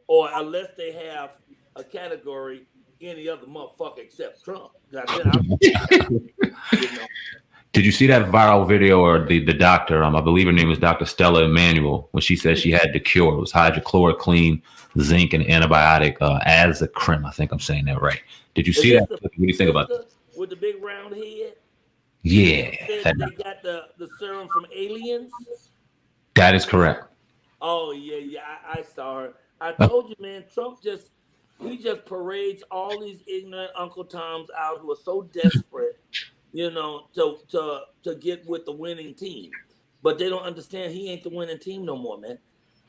or unless they have a category any other motherfucker except Trump. You know. Did you see that viral video or the doctor? I believe her name was Dr. Stella Emanuel when she said she had the cure. It was hydrochloroquine, zinc, and antibiotic azacrim. I think I'm saying that right. Did you see that? What do you think about that? With the big round head? Yeah. They got the serum from aliens? That is correct. Oh, yeah. I saw her. I told you, man, Trump just parades all these ignorant Uncle Toms out who are so desperate, you know, to get with the winning team. But they don't understand he ain't the winning team no more, man.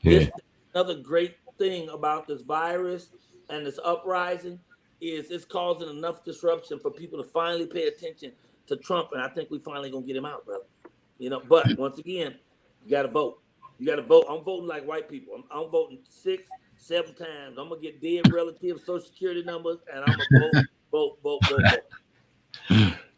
Yeah. This another great thing about this virus and this uprising is it's causing enough disruption for people to finally pay attention to Trump, and I think we finally gonna get him out, brother. You know, but once again, you gotta vote. You gotta vote. I'm voting like white people. I'm voting 6, 7 times. I'm gonna get dead relatives, Social Security numbers, and I'm gonna vote.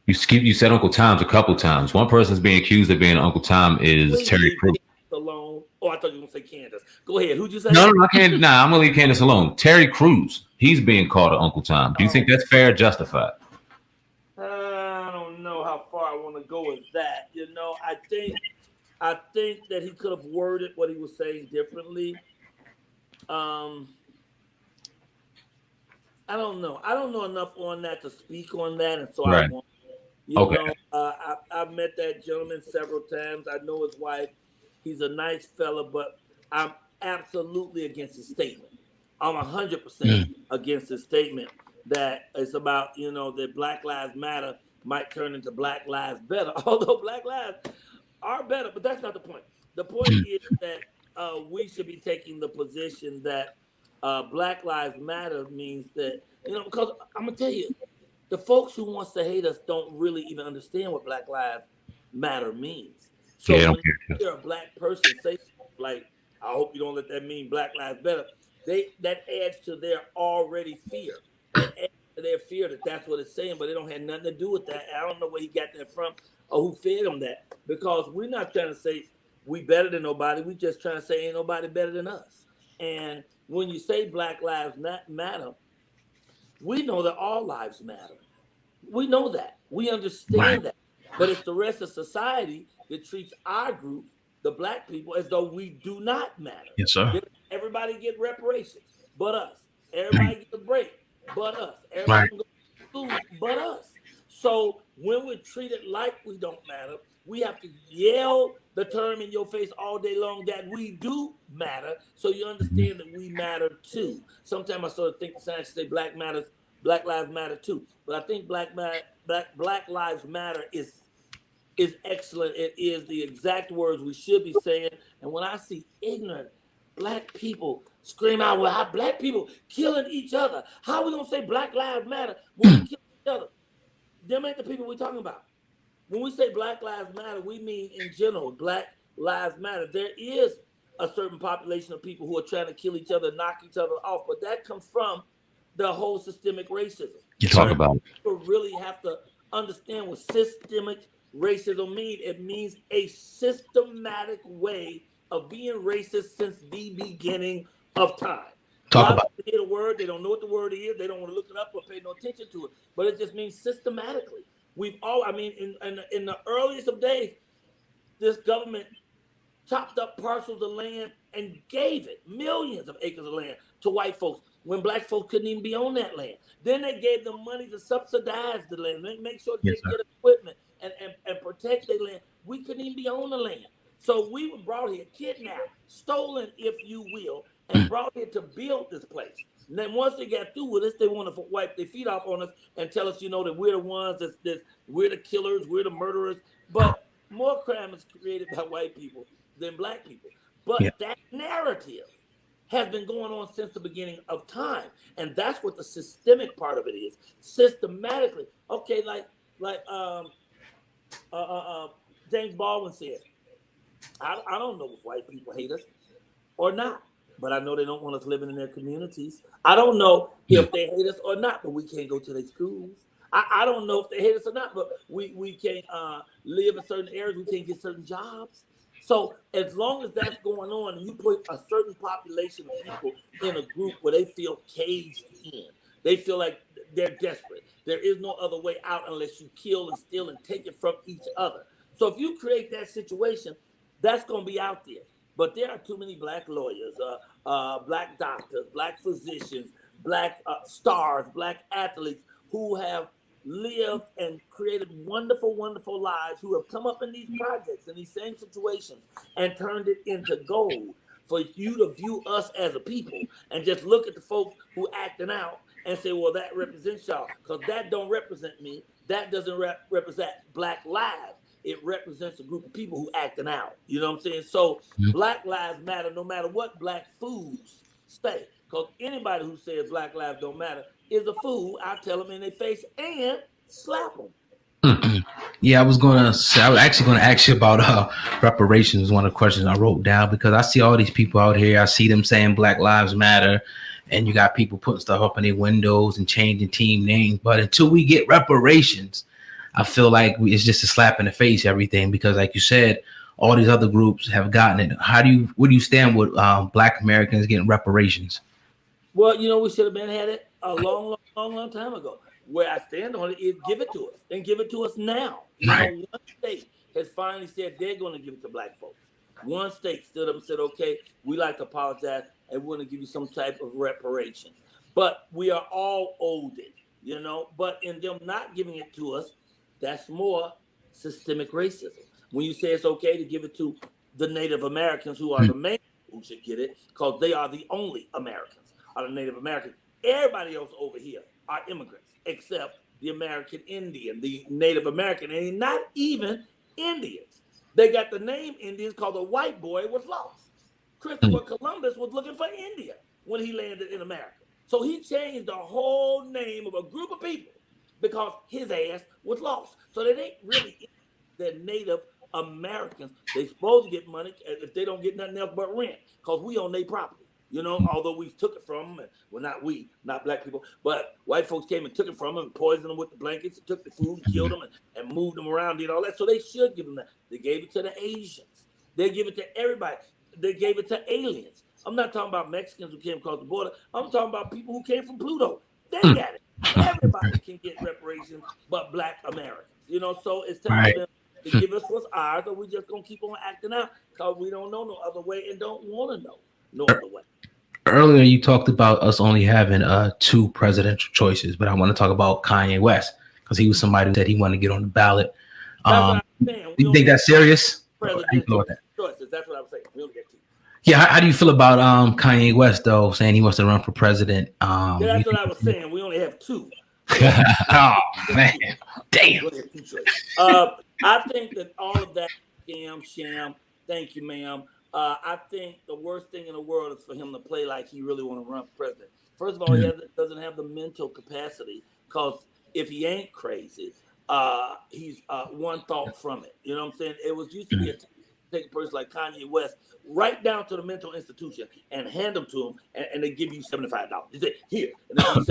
You said Uncle Tom's a couple times. One person's being accused of being Uncle Tom is Terry Crews. Alone. Oh, I thought you were gonna say Candace. Go ahead. Who'd you say? No, I can't. Nah, I'm gonna leave Candace alone. Terry Crews. He's being called an Uncle Tom. Do you think that's fair or justified? I don't know how far I want to go with that. You know, I think that he could have worded what he was saying differently. I don't know. I don't know enough on that to speak on that, and so right. I want. You know, I've met that gentleman several times. I know his wife. He's a nice fella, but I'm absolutely against his statement. I'm 100% against his statement that it's about, you know, that Black Lives Matter might turn into Black Lives Better, although Black Lives are better, but that's not the point. The point is that we should be taking the position that Black Lives Matter means that, you know, because I'm going to tell you, the folks who wants to hate us don't really even understand what Black Lives Matter means. So when you hear a black person say, like, I hope you don't let that mean Black Lives Better, that adds to their already fear. That adds to their fear that that's what it's saying, but it don't have nothing to do with that. I don't know where he got that from or who fed him that, because we're not trying to say we better than nobody. We just trying to say ain't nobody better than us. And when you say Black Lives Matter, we know that all lives matter. We know that. We understand that. But it's the rest of society that treats our group, the black people, as though we do not matter. Yes, sir. Everybody get reparations, but us. Everybody get a break, but us. Everybody can go to school, but us. So when we're treated like we don't matter, we have to yell the term in your face all day long that we do matter, so you understand that we matter too. Sometimes I sort of think the science say Black Lives Matter too, but I think Black Lives Matter is excellent. It is the exact words we should be saying. And when I see ignorant black people scream out, well, how black people killing each other, how are we gonna say Black Lives Matter when we kill each other? Them ain't the people we're talking about. When we say Black Lives Matter, we mean in general, Black Lives Matter. There is a certain population of people who are trying to kill each other, knock each other off, but that comes from the whole systemic racism. You talk about it. People really have to understand what systemic racism means. It means a systematic way of being racist since the beginning of time. Talk about it. They hear the word, they don't know what the word is, they don't want to look it up or pay no attention to it, but it just means systematically. In the earliest of days, this government chopped up parcels of land and gave it millions of acres of land to white folks when black folks couldn't even be on that land. Then they gave them money to subsidize the land, make sure they get equipment and protect their land. We couldn't even be on the land. So we were brought here, kidnapped, stolen, if you will, and brought here to build this place. And then once they got through with us, they want to wipe their feet off on us and tell us, you know, that we're the ones that we're the killers, we're the murderers. But more crime is created by white people than black people. But that narrative has been going on since the beginning of time. And that's what the systemic part of it is. Systematically. Okay, like James Baldwin said, I don't know if white people hate us or not, but I know they don't want us living in their communities. I don't know if they hate us or not, but we can't go to their schools. I don't know if they hate us or not, but we can't live in certain areas. We can't get certain jobs. So as long as that's going on and you put a certain population of people in a group where they feel caged in, they feel like they're desperate. There is no other way out unless you kill and steal and take it from each other. So if you create that situation, that's going to be out there. But there are too many black lawyers, black doctors, black physicians, black stars, black athletes who have lived and created wonderful, wonderful lives, who have come up in these projects, in these same situations, and turned it into gold. For you to view us as a people and just look at the folks who acting out and say, well, that represents y'all, because that don't represent me. That doesn't represent black lives. It represents a group of people who acting out. You know what I'm saying? So Black lives matter no matter what black fools say. Because anybody who says black lives don't matter is a fool. I tell them in their face and slap them. Yeah, I was actually gonna ask you about reparations. One of the questions I wrote down, because I see all these people out here. I see them saying Black Lives Matter, and you got people putting stuff up in their windows and changing team names. But until we get reparations, I feel like it's just a slap in the face, everything, because like you said, all these other groups have gotten it. Where do you stand with Black Americans getting reparations? Well, we should have had it a long time ago. Where I stand on it is give it to us and give it to us now. Right. One state has finally said they're going to give it to black folks. One state stood up and said, okay, we like to apologize and we're going to give you some type of reparations. But we are all owed it, But in them not giving it to us, that's more systemic racism. When you say it's okay to give it to the Native Americans, who are the main who should get it, because they are the only Americans, are the Native Americans. Everybody else over here are immigrants, except the American Indian, the Native American, and not even Indians. They got the name Indians because the white boy was lost. Christopher Columbus was looking for India when he landed in America. So he changed the whole name of a group of people because his ass was lost. So they ain't really the Native Americans. They supposed to get money if they don't get nothing else but rent, because we own their property. Although we took it from them, well, not black people, but white folks came and took it from them and poisoned them with the blankets and took the food and killed them and moved them around, did all that. So they should give them that. They gave it to the Asians. They give it to everybody. They gave it to aliens. I'm not talking about Mexicans who came across the border. I'm talking about people who came from Pluto. They got it. Everybody can get reparations but black Americans. So it's time for them to give us what's ours, or we just going to keep on acting out because we don't know no other way and don't want to know no other way. Earlier, you talked about us only having 2 presidential choices, but I want to talk about Kanye West, because he was somebody who said he wanted to get on the ballot. That's what I'm saying. You think that's serious? Presidential choices. That's what I'm saying. We only get 2. Yeah, how do you feel about Kanye West, though, saying he wants to run for president? That's what I was saying. We only have 2. Oh, man. Damn. I think that all of that sham. Thank you, ma'am. I think the worst thing in the world is for him to play like he really want to run for president. First of all, he doesn't have the mental capacity, because if he ain't crazy, he's one thought from it. You know what I'm saying? It was used to be take a person like Kanye West right down to the mental institution and hand them to him, and they give you $75. They say, here. And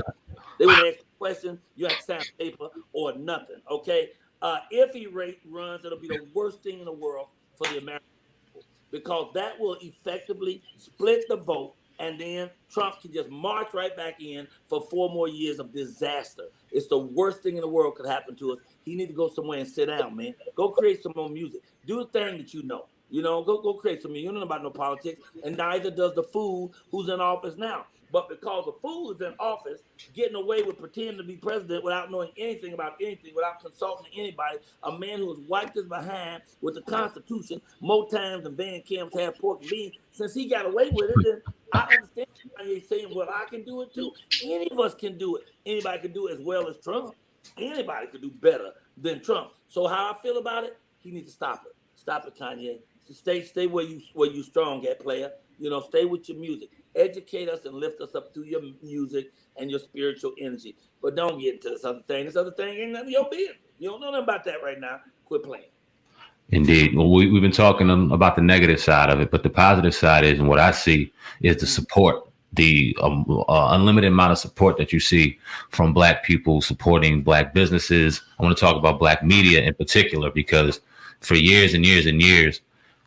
they would ask a question, you have to sign paper or nothing, okay? If he runs, it'll be the worst thing in the world for the American people, because that will effectively split the vote, and then Trump can just march right back in for 4 more years of disaster. It's the worst thing in the world could happen to us. He need to go somewhere and sit down, man. Go create some more music. Do the thing that you know. Go create some music. You don't know about no politics, and neither does the fool who's in office now. But because the fool is in office, getting away with pretending to be president without knowing anything about anything, without consulting anybody, a man who has wiped his behind with the Constitution more times than Van Camps have pork and beans, since he got away with it, then I understand Kanye saying, well, I can do it too. Any of us can do it. Anybody can do it as well as Trump. Anybody could do better than Trump. So how I feel about it, he needs to stop it. Stop it, Kanye. Stay where you strong at, player. Stay with your music. Educate us and lift us up through your music and your spiritual energy. But don't get into this other thing. This other thing ain't none of your business. You don't know nothing about that right now. Quit playing. Indeed. Well, we've been talking about the negative side of it, but the positive side is, and what I see is the support, the unlimited amount of support that you see from Black people supporting Black businesses. I want to talk about Black media in particular, because for years and years and years,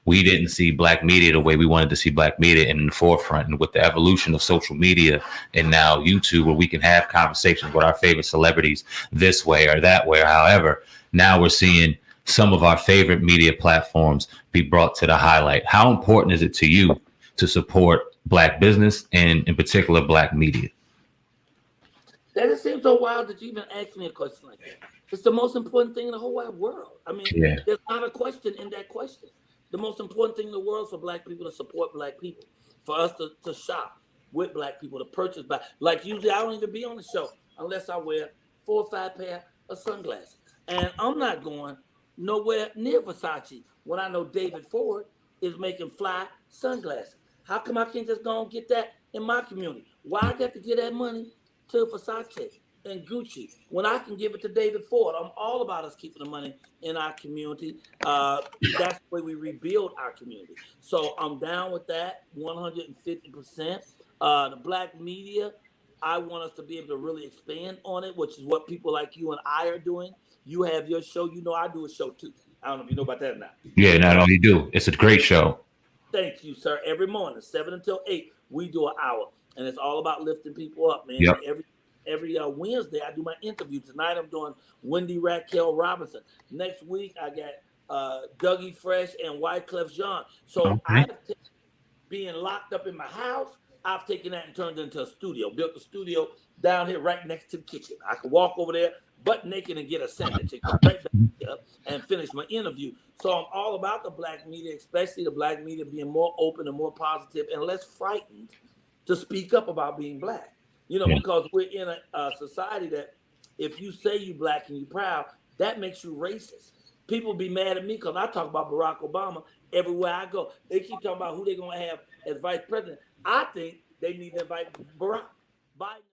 we didn't see black media the way we wanted to see black media in the forefront. And with the evolution of social media and now YouTube, where we can have conversations with our favorite celebrities this way or that way, or however, now we're seeing some of our favorite media platforms be brought to the highlight. How important is it to you to support black business and in particular black media? That just seems so wild that you even asked me a question like that. It's the most important thing in the whole wide world. I mean, There's not a question in that question. The most important thing in the world is for black people to support black people, for us to shop with black people, to purchase black. Like usually I don't even be on the show unless I wear 4 or 5 pair of sunglasses. And I'm not going nowhere near Versace when I know David Ford is making fly sunglasses. How come I can't just go and get that in my community? Why I got to give that money to Versace and Gucci when I can give it to David Ford? I'm all about us keeping the money in our community. That's the way we rebuild our community. So I'm down with that 150%. The black media, I want us to be able to really expand on it, which is what people like you and I are doing. You have your show. You know I do a show too. I don't know if you know about that or not. Yeah, not only do. It's a great show. Thank you, sir. Every morning, 7 until 8, we do an hour. And it's all about lifting people up, man. Yep. Every Wednesday, I do my interview. Tonight, I'm doing Wendy Raquel Robinson. Next week, I got Dougie Fresh and Wyclef Jean. So being locked up in my house, I've taken that and turned it into a studio. Built a studio down here right next to the kitchen. I can walk over there butt naked and get a sandwich and come right back here and finish my interview. So I'm all about the black media, especially the black media being more open and more positive and less frightened to speak up about being black. Because we're in a society that if you say you black and you proud, that makes you racist. People be mad at me because I talk about Barack Obama everywhere I go. They keep talking about who they're going to have as vice president. I think they need to invite Barack Biden.